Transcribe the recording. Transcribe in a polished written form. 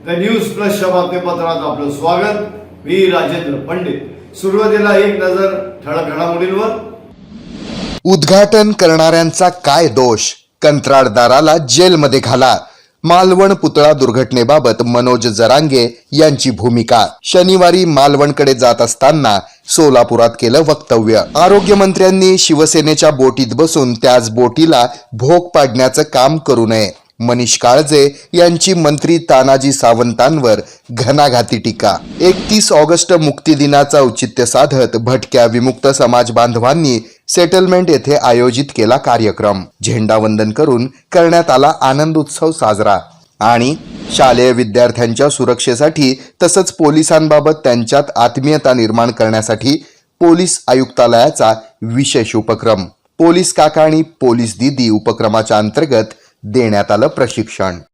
The news प्लसच्या बातमीपत्रात आपलं स्वागत. मी राजेंद्र पंडित. सुरुवातीला एक नजर ठळक घडामोडींवर. उद्घाटन करणाऱ्यांचा काय दोष, कंत्राटदाराला जेलमध्ये घाला. मालवण पुतळा दुर्घटनेबाबत मनोज जरांगे यांची भूमिका. शनिवारी मालवणकडे जात असताना सोलापुरात केलं वक्तव्य. आरोग्यमंत्र्यांनी शिवसेनेच्या बोटीत बसून त्याच बोटीला भोग पाडण्याचं काम करू नये. मनीष काळजे यांची मंत्री तानाजी सावंतांवर घणाघाती टीका. 31 ऑगस्ट मुक्तीदिनाचा औचित्य साधत भटक्या विमुक्त समाज बांधवांनी सेटलमेंट येथे आयोजित केला कार्यक्रम. झेंडावंदन करून करण्यात आला आनंद उत्सव साजरा. आणि शालेय विद्यार्थ्यांच्या सुरक्षेसाठी तसंच पोलिसांबाबत त्यांच्यात आत्मीयता निर्माण करण्यासाठी पोलीस आयुक्तालयाचा विशेष उपक्रम पोलीस काका आणि पोलीस दीदी उपक्रमाच्या अंतर्गत देण्यात आलं प्रशिक्षण.